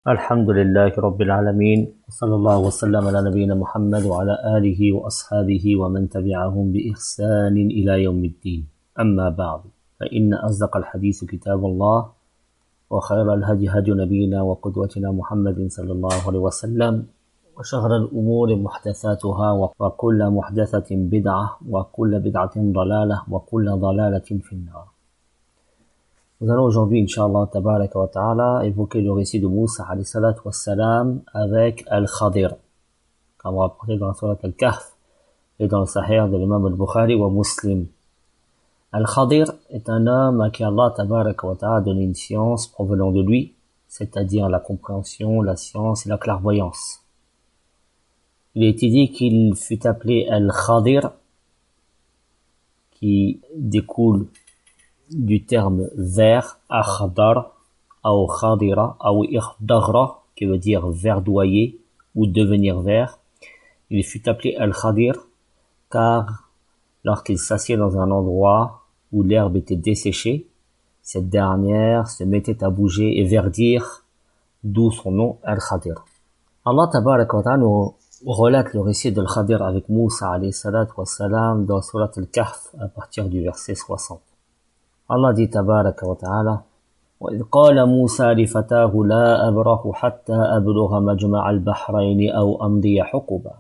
الحمد لله رب العالمين، وصلى الله وسلم على نبينا محمد وعلى آله وأصحابه ومن تبعهم بإحسان إلى يوم الدين. أما بعد، فإن أصدق الحديث كتاب الله، وخير الهدي هدي نبينا وقدوتنا محمد صلى الله عليه وسلم، وشر الأمور محدثاتها، وكل محدثة بدعة، وكل بدعة ضلالة، وكل ضلالة في النار. Nous allons aujourd'hui, Inch'Allah, tabaraka wa ta'ala, évoquer le récit de Moussa alayhi salatu wa salam avec Al-Khadir, comme rapporté dans la Surat Al-Kahf et dans le Sahih de l'imam Al-Bukhari wa Muslim. Al-Khadir est un homme à qui Allah tabaraka wa ta'ala donne une science provenant de lui, c'est-à-dire la compréhension, la science et la clairvoyance. Il a été dit qu'il fut appelé Al-Khadir, qui découle du terme vert, akhdar, ou khadira, ou ikhdagra, qui veut dire verdoyer ou devenir vert. Il fut appelé al-khadir car lorsqu'il s'assied dans un endroit où l'herbe était desséchée, cette dernière se mettait à bouger et verdir, d'où son nom al-khadir. Allah tabaraka wa ta'ala nous relate le récit d'al-Khadir avec Moussa alayhi salatu wa salam dans Surat Al-Kahf à partir du verset 60. Allah dit tabaraka wa ta'ala: وَإِذْ قَالَ مُوسَى لِفَتَاهُ لَا أَبْرَحُ حَتَّى أَبْلُغَ مَجْمَعَ الْبَحْرَيْنِ أَوْ أَمْضِيَ حُقُبًا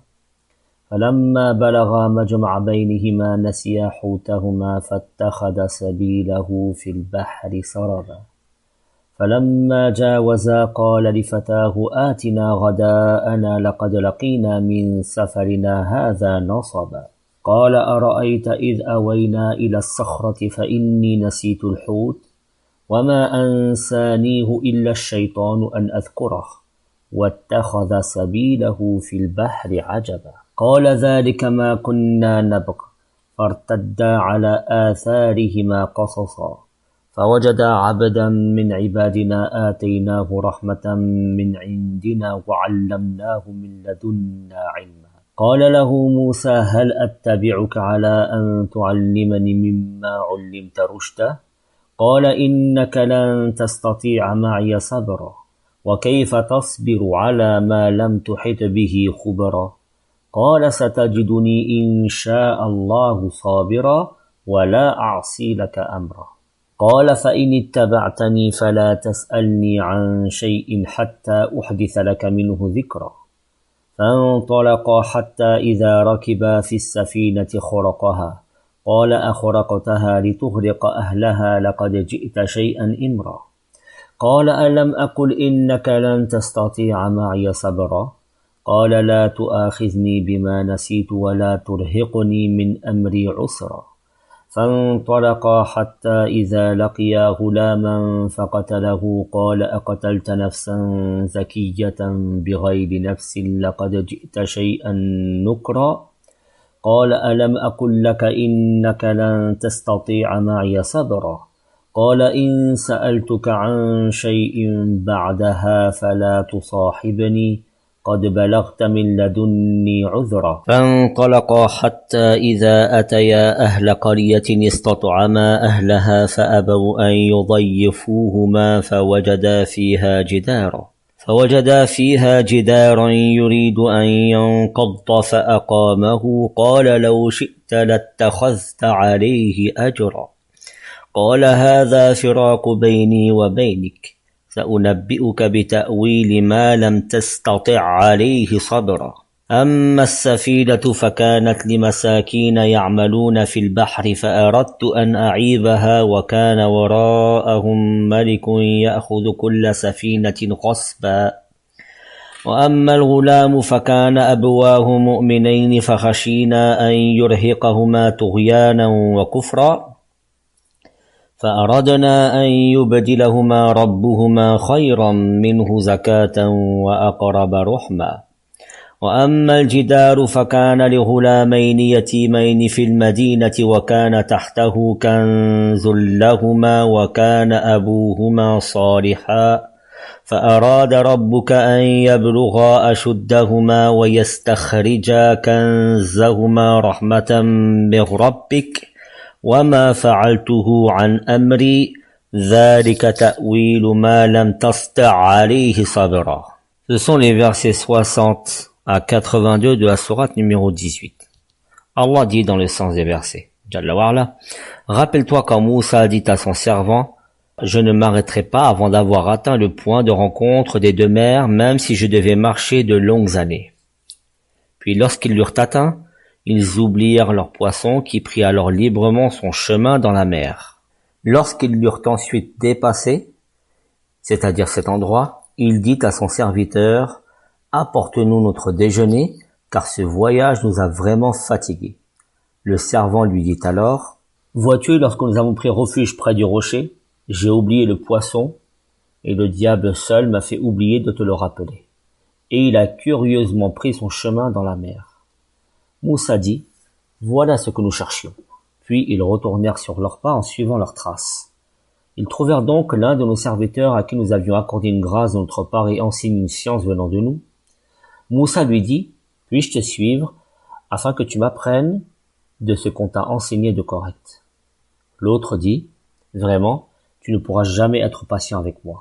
فَلَمَّا بَلَغَا مَجْمَعَ بَيْنِهِمَا نَسِيَا حُوتَهُمَا فَاتَّخَذَ سَبِيلَهُ فِي الْبَحْرِ سَرَبًا فَلَمَّا جَاوَزَا قَالَ لِفَتَاهُ آتِنَا غَدَاءَنَا لَقَدْ لَقِينَا مِنْ سَفَرِنَا هَذَا نَصَبًا قال أرأيت إذ أوينا إلى الصخرة فإني نسيت الحوت وما أنسانيه إلا الشيطان أن أذكره واتخذ سبيله في البحر عجبا قال ذلك ما كنا نبغ فارتدا على آثارهما قصصا فوجدا عبدا من عبادنا آتيناه رحمة من عندنا وعلمناه من لدنا علما قال له موسى هل أتبعك على أن تعلمني مما علمت رشدا قال إنك لن تستطيع معي صبرا وكيف تصبر على ما لم تحط به خبرا قال ستجدني إن شاء الله صابرا ولا أعصي لك أمرا قال فإن اتبعتني فلا تسألني عن شيء حتى أحدث لك منه ذكرا فانطلقا حتى إذا ركبا في السفينة خرقها قال أخرقتها لتغرق أهلها لقد جئت شيئا إمرا قال ألم أقل إنك لن تستطيع معي صبرا قال لا تؤاخذني بما نسيت ولا ترهقني من أمري عسرا فانطلقا حتى إذا لقيا غلاما فقتله قال أقتلت نفسا زكية بغير نفس لقد جئت شيئا نكرا قال ألم أقل لك إنك لن تستطيع معي صبرا قال إن سألتك عن شيء بعدها فلا تصاحبني قد بلغت من لدني عذرا فانطلقا حتى إذا أتيا أهل قرية استطعما أهلها فأبوا أن يضيفوهما فوجدا فيها جدارا يريد أن ينقض فأقامه قال لو شئت لاتخذت عليه أجرا قال هذا فراق بيني وبينك سأنبئك بتأويل ما لم تستطع عليه صبرا أما السفينة فكانت لمساكين يعملون في البحر فأردت أن أعيبها وكان وراءهم ملك يأخذ كل سفينة غصبا وأما الغلام فكان أبواه مؤمنين فخشينا أن يرهقهما طغيانا وكفرا فأردنا أن يبدلهما ربهما خيرا منه زكاة وأقرب رحما وأما الجدار فكان لغلامين يتيمين في المدينة وكان تحته كنز لهما وكان أبوهما صالحا فأراد ربك أن يبلغا أشدهما ويستخرجا كنزهما رحمة من ربك وما فعلته عن أمري ذلك تأويل ما لم تستع عليه صبرا. Ce sont les versets 60 à 82 de la sourate numéro 18. Allah dit dans le sens des versets, Jalla wa ala, rappelle-toi quand Moussa a dit à son servant, je ne m'arrêterai pas avant d'avoir atteint le point de rencontre des deux mers, même si je devais marcher de longues années. Puis lorsqu'ils l'eurent atteint, ils oublièrent leur poisson qui prit alors librement son chemin dans la mer. Lorsqu'ils l'eurent ensuite dépassé, c'est-à-dire cet endroit, il dit à son serviteur, apporte-nous notre déjeuner, car ce voyage nous a vraiment fatigués. Le servant lui dit alors, vois-tu, lorsque nous avons pris refuge près du rocher, j'ai oublié le poisson, et le diable seul m'a fait oublier de te le rappeler. Et il a curieusement pris son chemin dans la mer. Moussa dit, voilà ce que nous cherchions. Puis ils retournèrent sur leurs pas en suivant leurs traces. Ils trouvèrent donc l'un de nos serviteurs à qui nous avions accordé une grâce de notre part et enseigné une science venant de nous. Moussa lui dit, puis-je te suivre, afin que tu m'apprennes de ce qu'on t'a enseigné de correct. L'autre dit, vraiment, tu ne pourras jamais être patient avec moi.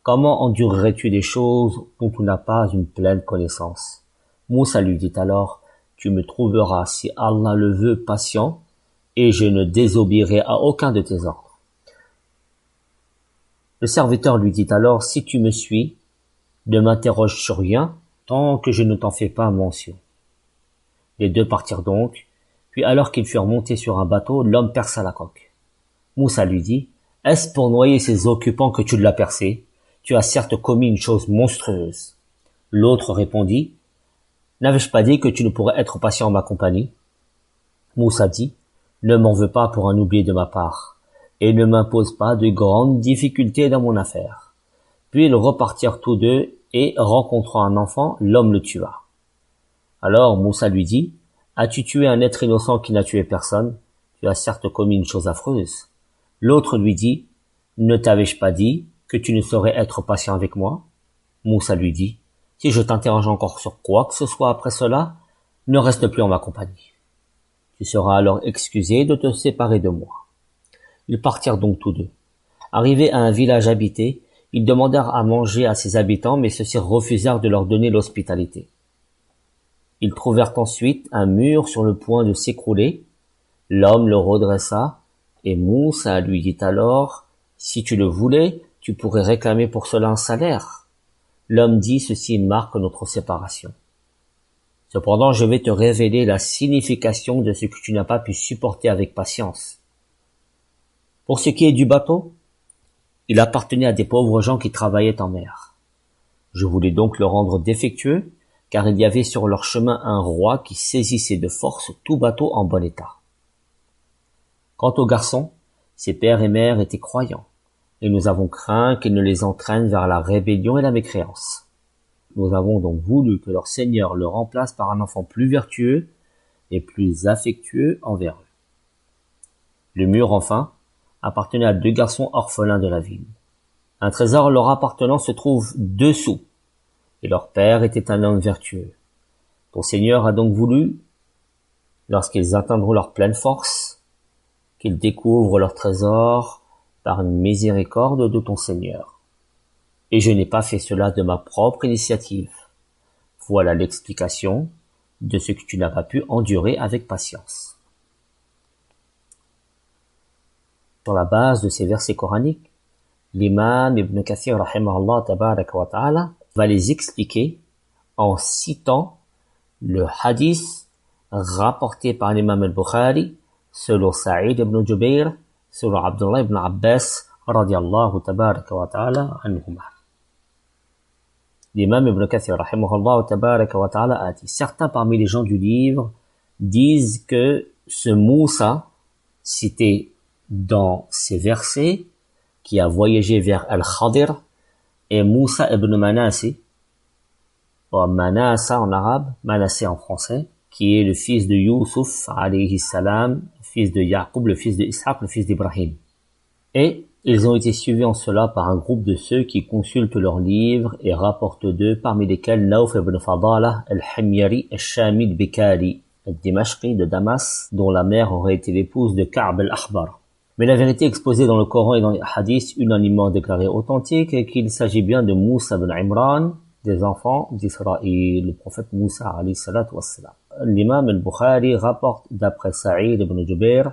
Comment endurerais-tu des choses dont tu n'as pas une pleine connaissance? Moussa lui dit alors, tu me trouveras, si Allah le veut, patient, et je ne désobéirai à aucun de tes ordres. Le serviteur lui dit alors, si tu me suis, ne m'interroge sur rien, tant que je ne t'en fais pas mention. Les deux partirent donc, puis alors qu'ils furent montés sur un bateau, l'homme perça la coque. Moussa lui dit, est-ce pour noyer ses occupants que tu l'as percé? Tu as certes commis une chose monstrueuse. L'autre répondit, n'avais-je pas dit que tu ne pourrais être patient en ma compagnie? Moussa dit, ne m'en veux pas pour un oubli de ma part, et ne m'impose pas de grandes difficultés dans mon affaire. Puis ils repartirent tous deux, et rencontrant un enfant, l'homme le tua. Alors Moussa lui dit, as-tu tué un être innocent qui n'a tué personne? Tu as certes commis une chose affreuse. L'autre lui dit, ne t'avais-je pas dit que tu ne saurais être patient avec moi? Moussa lui dit, si je t'interroge encore sur quoi que ce soit après cela, ne reste plus en ma compagnie. Tu seras alors excusé de te séparer de moi. Ils partirent donc tous deux. Arrivés à un village habité, ils demandèrent à manger à ses habitants, mais ceux-ci refusèrent de leur donner l'hospitalité. Ils trouvèrent ensuite un mur sur le point de s'écrouler. L'homme le redressa, et Moussa lui dit alors, si tu le voulais, tu pourrais réclamer pour cela un salaire. L'homme dit, ceci marque notre séparation. Cependant, je vais te révéler la signification de ce que tu n'as pas pu supporter avec patience. Pour ce qui est du bateau, il appartenait à des pauvres gens qui travaillaient en mer. Je voulais donc le rendre défectueux, car il y avait sur leur chemin un roi qui saisissait de force tout bateau en bon état. Quant aux garçons, ses pères et mères étaient croyants, et nous avons craint qu'ils ne les entraînent vers la rébellion et la mécréance. Nous avons donc voulu que leur Seigneur le remplace par un enfant plus vertueux et plus affectueux envers eux. Le mur, enfin, appartenait à deux garçons orphelins de la ville. Un trésor leur appartenant se trouve dessous, et leur père était un homme vertueux. Ton Seigneur a donc voulu, lorsqu'ils atteindront leur pleine force, qu'ils découvrent leur trésor par une miséricorde de ton Seigneur. Et je n'ai pas fait cela de ma propre initiative. Voilà l'explication de ce que tu n'as pas pu endurer avec patience. Sur la base de ces versets coraniques, l'imam Ibn Kathir rahimahullah tabaraka wa ta'ala va les expliquer en citant le hadith rapporté par l'imam al-Bukhari selon Sa'id ibn Jubayr, selon Abdullah ibn Abbas radiyallahu tabaraka wa ta'ala anhuma. L'imam Ibn Kathir rahimahullah tabaraka wa ta'ala a dit, certains parmi les gens du livre disent que ce Moussa cité dans ces versets qui a voyagé vers Al-Khadir est Moussa ibn Manasseh, ou Manassa en arabe, Manasseh en français, qui est le fils de Youssouf alayhi salam, fils de Yaqub, le fils de Ishaq, le fils d'Ibrahim. Et ils ont été suivis en cela par un groupe de ceux qui consultent leurs livres et rapportent d'eux, parmi lesquels Nauf ibn Fadala, al-Himyari, al-Shami al-Bikari, al-Dimashqi de Damas, dont la mère aurait été l'épouse de Ka'b al-Akhbar. Mais la vérité exposée dans le Coran et dans les hadiths unanimement déclarée authentique est qu'il s'agit bien de Moussa ibn Imran, des enfants d'Israël, le prophète Moussa alayhi salatu wassalam. L'imam al-Bukhari rapporte d'après Sa'id ibn Jubair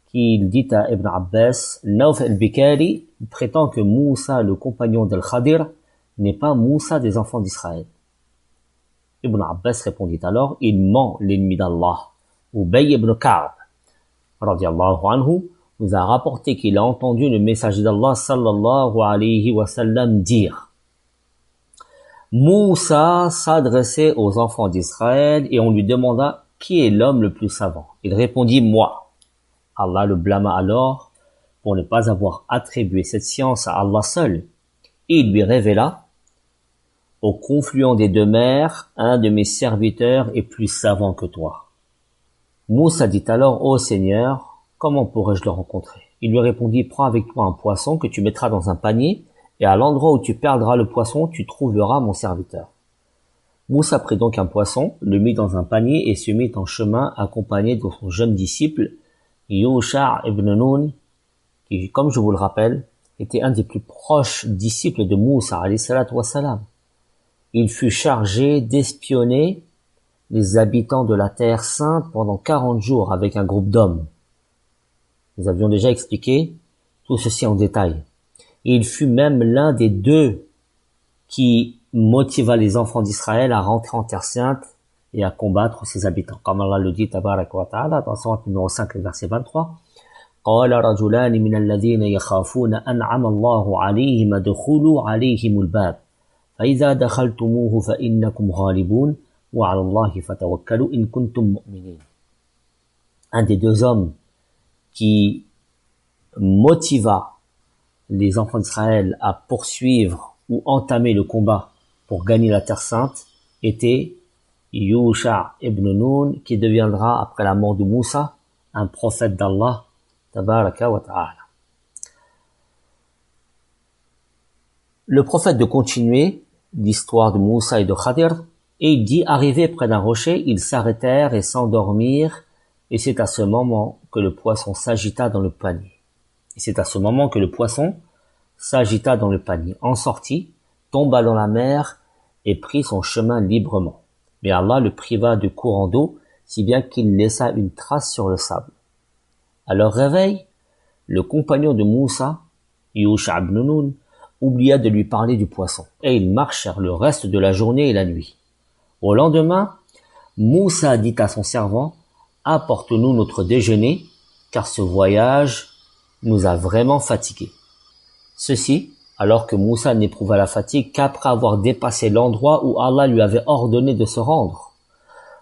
qu'il dit à Ibn Abbas, Nauf al-Bikari prétend que Moussa, le compagnon d'Al-Khadir, n'est pas Moussa des enfants d'Israël. Ibn Abbas répondit alors, il ment l'ennemi d'Allah. Ubay ibn Ka'b, radiallahu anhu, nous a rapporté qu'il a entendu le messager d'Allah sallallahu alayhi wa sallam dire Moussa s'adressait aux enfants d'Israël et on lui demanda qui est l'homme le plus savant. Il répondit moi. Allah le blâma alors pour ne pas avoir attribué cette science à Allah seul. Et il lui révéla au confluent des deux mers, un de mes serviteurs est plus savant que toi. Moussa dit alors, ô Seigneur, comment pourrais-je le rencontrer? Il lui répondit, prends avec toi un poisson que tu mettras dans un panier, et à l'endroit où tu perdras le poisson, tu trouveras mon serviteur. Moussa prit donc un poisson, le mit dans un panier et se mit en chemin accompagné de son jeune disciple, Yusha ibn Nun, qui, comme je vous le rappelle, était un des plus proches disciples de Moussa, alayhi salatu wassalam. Il fut chargé d'espionner les habitants de la Terre Sainte pendant 40 jours avec un groupe d'hommes. Nous avions déjà expliqué tout ceci en détail. Il fut même l'un des deux qui motiva les enfants d'Israël à rentrer en Terre Sainte et à combattre ses habitants. Comme Allah le dit, tabarak wa ta'ala, dans sourate numéro 5, verset 23. قال رجلان من الذين يخافون أنعم الله عليهم ادخلوا عليهم الباب فإذا دخلتموه فإنكم غالبون وعلى الله فتوكلوا إن كنتم مؤمنين. Un des deux hommes qui motiva les enfants d'Israël à poursuivre ou entamer le combat pour gagner la Terre Sainte était Yusha ibn Nun, qui deviendra, après la mort de Moussa, un prophète d'Allah, tabaraka wa ta'ala. Le prophète de continuer l'histoire de Moussa et de Khadir, et il dit, arrivés près d'un rocher, ils s'arrêtèrent et s'endormirent, et c'est à ce moment que le poisson s'agita dans le panier. En sortit, tomba dans la mer et prit son chemin librement. Mais Allah le priva de courant d'eau, si bien qu'il laissa une trace sur le sable. À leur réveil, le compagnon de Moussa, Yusha ibn Nun, oublia de lui parler du poisson, et ils marchèrent le reste de la journée et la nuit. Au lendemain, Moussa dit à son servant, « Apporte-nous notre déjeuner, car ce voyage nous a vraiment fatigués. » Ceci, alors que Moussa n'éprouva la fatigue qu'après avoir dépassé l'endroit où Allah lui avait ordonné de se rendre.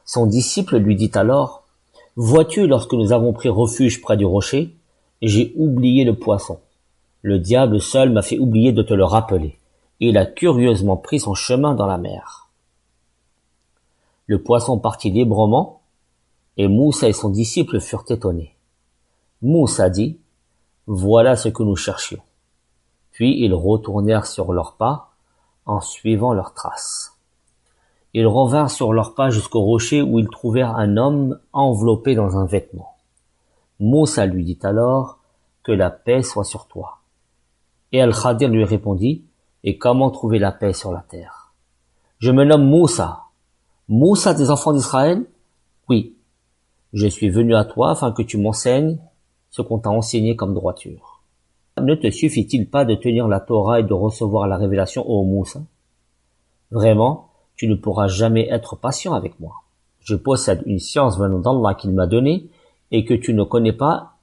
Son disciple lui dit alors, « Vois-tu, lorsque nous avons pris refuge près du rocher, j'ai oublié le poisson. Le diable seul m'a fait oublier de te le rappeler. » Et il a curieusement pris son chemin dans la mer. Le poisson partit librement, et Moussa et son disciple furent étonnés. Moussa dit, « Voilà ce que nous cherchions. » Puis ils retournèrent sur leurs pas, en suivant leurs traces. Ils revinrent sur leurs pas jusqu'au rocher où ils trouvèrent un homme enveloppé dans un vêtement. Moussa lui dit alors, « Que la paix soit sur toi. » Et Al-Khadir lui répondit, « Et comment trouver la paix sur la terre? Je me nomme Moussa. Moussa des enfants d'Israël? Oui. Je suis venu à toi afin que tu m'enseignes ce qu'on t'a enseigné comme droiture. Ne te suffit-il pas de tenir la Torah et de recevoir la révélation, ô Moussa? Vraiment, tu ne pourras jamais être patient avec moi. Je possède une science venant d'Allah qu'il m'a donnée et que tu ne connais pas,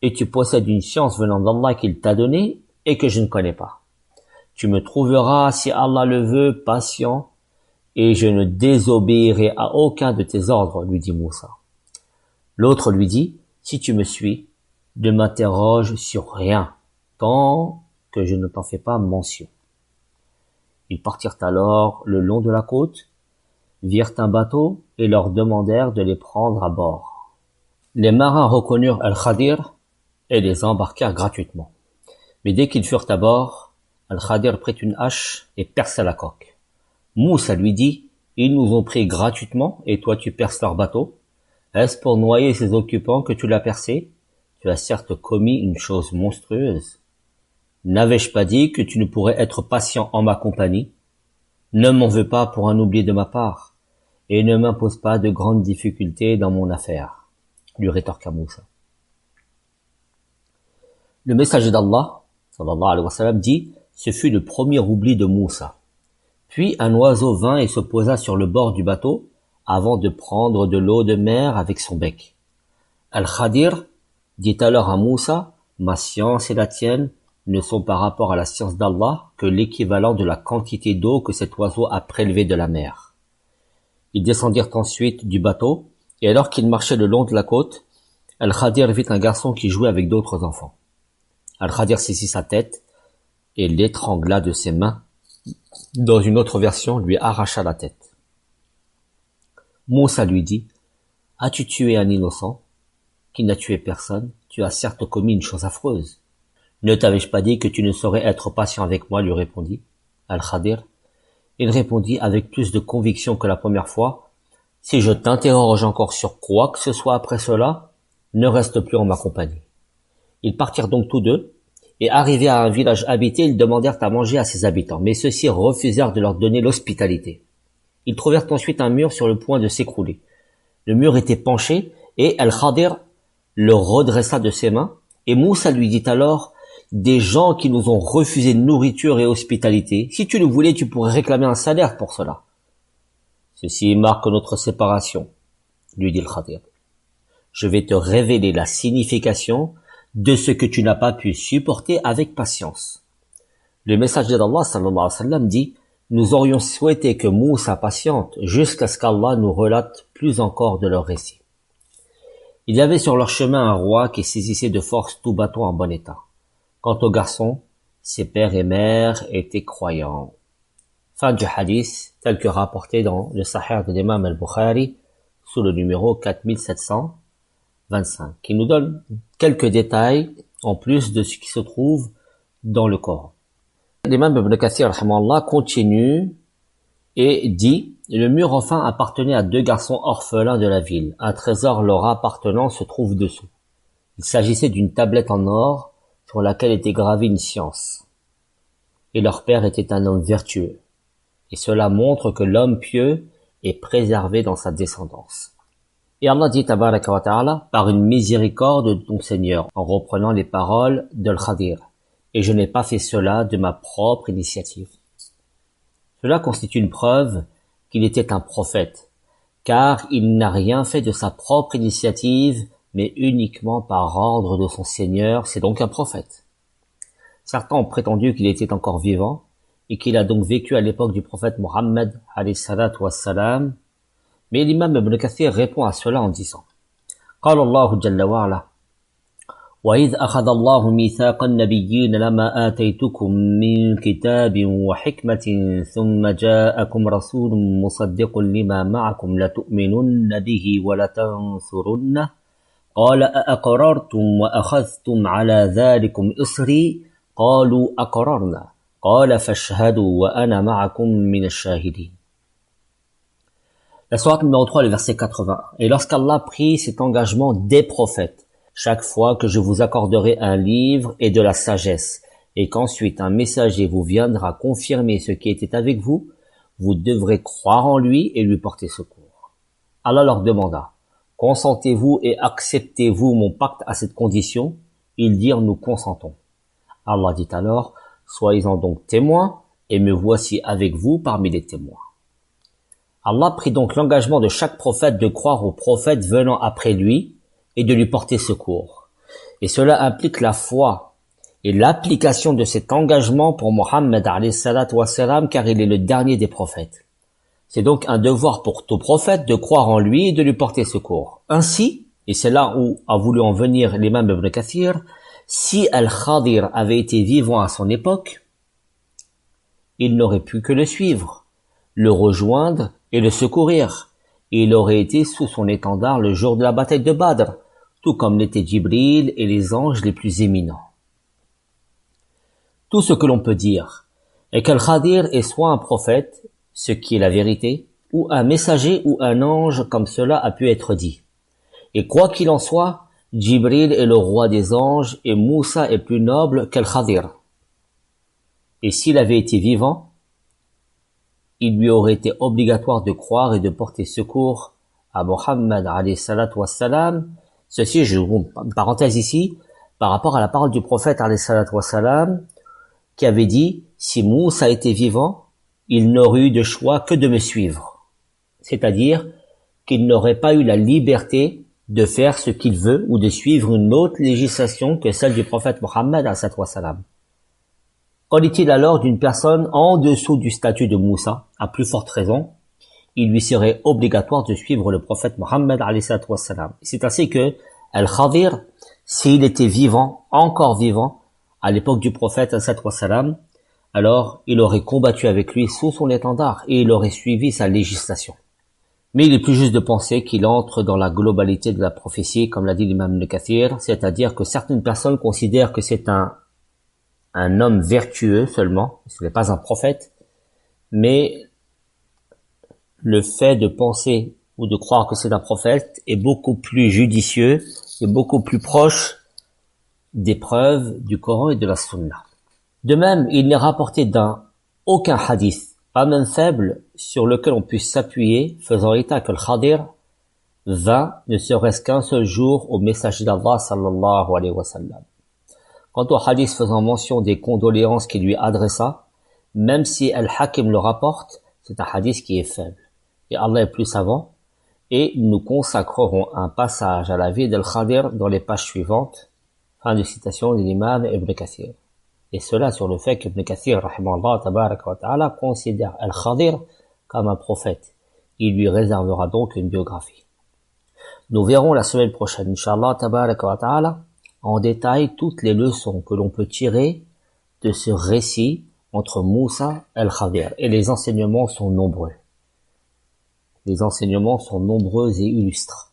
et tu possèdes une science venant d'Allah qu'il t'a donnée et que je ne connais pas. Tu me trouveras, si Allah le veut, patient, et je ne désobéirai à aucun de tes ordres, lui dit Moussa. L'autre lui dit, si tu me suis, ne m'interroge sur rien, tant que je ne t'en fais pas mention. Ils partirent alors le long de la côte, virent un bateau et leur demandèrent de les prendre à bord. Les marins reconnurent Al-Khadir et les embarquèrent gratuitement. Mais dès qu'ils furent à bord, Al-Khadir prit une hache et perça la coque. Moussa lui dit, ils nous ont pris gratuitement et toi tu perces leur bateau. Est-ce pour noyer ses occupants que tu l'as percé? tu as certes commis une chose monstrueuse. N'avais-je pas dit que tu ne pourrais être patient en ma compagnie? Ne m'en veux pas pour un oubli de ma part, et ne m'impose pas de grandes difficultés dans mon affaire, lui rétorqua Moussa. Le messager d'Allah, sallallahu alayhi wa sallam, dit, ce fut le premier oubli de Moussa. Puis un oiseau vint et se posa sur le bord du bateau, avant de prendre de l'eau de mer avec son bec. Al-Khadir dit alors à Moussa, ma science et la tienne ne sont par rapport à la science d'Allah que l'équivalent de la quantité d'eau que cet oiseau a prélevée de la mer. Ils descendirent ensuite du bateau, et alors qu'ils marchaient le long de la côte, Al-Khadir vit un garçon qui jouait avec d'autres enfants. Al-Khadir saisit sa tête et l'étrangla de ses mains. Dans une autre version, lui arracha la tête. Moussa lui dit, « As-tu tué un innocent? Qui n'a tué personne, tu as certes commis une chose affreuse. Ne t'avais-je pas dit que tu ne saurais être patient avec moi, lui répondit Al-Khadir. Il répondit avec plus de conviction que la première fois, si je t'interroge encore sur quoi que ce soit après cela, ne reste plus en ma compagnie. Ils partirent donc tous deux, et arrivés à un village habité, ils demandèrent à manger à ses habitants, mais ceux-ci refusèrent de leur donner l'hospitalité. Ils trouvèrent ensuite un mur sur le point de s'écrouler. Le mur était penché, et Al-Khadir le redressa de ses mains, et Moussa lui dit alors, des gens qui nous ont refusé nourriture et hospitalité, si tu le voulais, tu pourrais réclamer un salaire pour cela. Ceci marque notre séparation, lui dit Al-Khadir. Je vais te révéler la signification de ce que tu n'as pas pu supporter avec patience. Le messager d'Allah, sallallahu alayhi wa sallam, dit, nous aurions souhaité que Moussa patiente jusqu'à ce qu'Allah nous relate plus encore de leur récit. Il y avait sur leur chemin un roi qui saisissait de force tout bateau en bon état. Quant aux garçons, ses pères et mères étaient croyants. Fin du hadith, tel que rapporté dans le Sahih de l'imam al-Bukhari, sous le numéro 4725, qui nous donne quelques détails en plus de ce qui se trouve dans le Coran. L'imam Ibn Kathir rahimahullah continue et dit, le mur enfin appartenait à deux garçons orphelins de la ville. Un trésor leur appartenant se trouve dessous. Il s'agissait d'une tablette en or sur laquelle était gravée une science. Et leur père était un homme vertueux. Et cela montre que l'homme pieux est préservé dans sa descendance. Et Allah dit tabaraka wa ta'ala, par une miséricorde de ton Seigneur, en reprenant les paroles d'Al-Khadir. Et je n'ai pas fait cela de ma propre initiative. Cela constitue une preuve qu'il était un prophète, car il n'a rien fait de sa propre initiative, mais uniquement par ordre de son Seigneur, c'est donc un prophète. Certains ont prétendu qu'il était encore vivant, et qu'il a donc vécu à l'époque du prophète Mohammed, alayhi salatu wassalam, mais l'imam Ibn Kathir répond à cela en disant, قال الله جل وعلا وإذ أخذ الله ميثاق النبيين لما آتيتكم من كتاب وحكمة ثم جاءكم رسول مصدق لما معكم لتؤمنن به ولتنصرنه قال أأقررتم وأخذتم على ذلكم إصري قالوا أقررنا قال فاشهدوا وأنا معكم من الشاهدين. La sourate numéro 3, le verset 80. Et lorsqu'Allah prit cet engagement des prophètes, chaque fois que je vous accorderai un livre et de la sagesse, et qu'ensuite un messager vous viendra confirmer ce qui était avec vous, vous devrez croire en lui et lui porter secours. Allah leur demanda, consentez-vous et acceptez-vous mon pacte à cette condition? Ils dirent, nous consentons. Allah dit alors, soyez-en donc témoins, et me voici avec vous parmi les témoins. Allah prit donc l'engagement de chaque prophète de croire au prophète venant après lui et de lui porter secours. Et cela implique la foi et l'application de cet engagement pour Mohammed alayhi salatu wassalam, car il est le dernier des prophètes. C'est donc un devoir pour tout prophète de croire en lui et de lui porter secours. Ainsi, et c'est là où a voulu en venir l'imam Ibn Kathir, si Al-Khadir avait été vivant à son époque, il n'aurait pu que le suivre, le rejoindre et le secourir. Il aurait été sous son étendard le jour de la bataille de Badr, tout comme l'étaient Jibril et les anges les plus éminents. Tout ce que l'on peut dire est qu'Al-Khadir est soit un prophète, ce qui est la vérité, ou un messager ou un ange comme cela a pu être dit. Et quoi qu'il en soit, Jibril est le roi des anges et Moussa est plus noble qu'Al-Khadir. Et s'il avait été vivant, il lui aurait été obligatoire de croire et de porter secours à Mohammed alayhi salatu wassalam. Ceci, je vous une parenthèse ici, par rapport à la parole du prophète alayhi salatu wassalam, qui avait dit, si Moussa était vivant, il n'aurait eu de choix que de me suivre. C'est-à-dire qu'il n'aurait pas eu la liberté de faire ce qu'il veut ou de suivre une autre législation que celle du prophète Mohammed alayhi salatu wassalam. Qu'en est-il alors d'une personne en dessous du statut de Moussa? À plus forte raison, il lui serait obligatoire de suivre le prophète Mohammed alayhi salatu wassalam. C'est ainsi que Al-Khadir, s'il était vivant, encore vivant, à l'époque du prophète alayhi salatu wassalam, alors il aurait combattu avec lui sous son étendard et il aurait suivi sa législation. Mais il est plus juste de penser qu'il entre dans la globalité de la prophétie, comme l'a dit l'imam Ibn Kathir, c'est-à-dire que certaines personnes considèrent que c'est un homme vertueux seulement, ce n'est pas un prophète, mais le fait de penser ou de croire que c'est un prophète est beaucoup plus judicieux et beaucoup plus proche des preuves du Coran et de la Sunna. De même, il n'est rapporté aucun hadith, pas même faible, sur lequel on puisse s'appuyer, faisant état que le Khadir vint ne serait-ce qu'un seul jour au messager d'Allah sallallahu alayhi wa sallam. Quant au hadith faisant mention des condoléances qu'il lui adressa, même si Al-Hakim le rapporte, c'est un hadith qui est faible. Et Allah est plus savant, et nous consacrerons un passage à la vie d'Al-Khadir dans les pages suivantes. Fin de citation de l'imam Ibn Kathir. Et cela sur le fait qu'Ibn Kathir, rahimahullah, tabaraka wa ta'ala, considère Al-Khadir comme un prophète. Il lui réservera donc une biographie. Nous verrons la semaine prochaine, Inch'Allah, tabaraka wa ta'ala, en détail toutes les leçons que l'on peut tirer de ce récit entre Moussa et Al-Khadir. Et les enseignements sont nombreux. Les enseignements sont nombreux et illustres.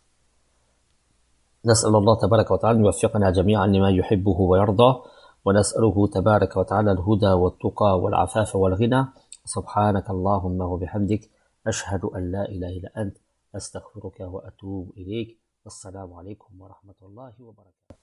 نسأل الله تبارك وتعالى أن يوفقنا جميعا لما يحبه ويرضى ونسأله تبارك وتعالى الهدى والتقى والعفاف والغنى سبحانك اللهم وبحمدك أشهد أن لا إله إلا أنت أستغفرك وأتوب إليك والسلام عليكم ورحمة الله وبركاته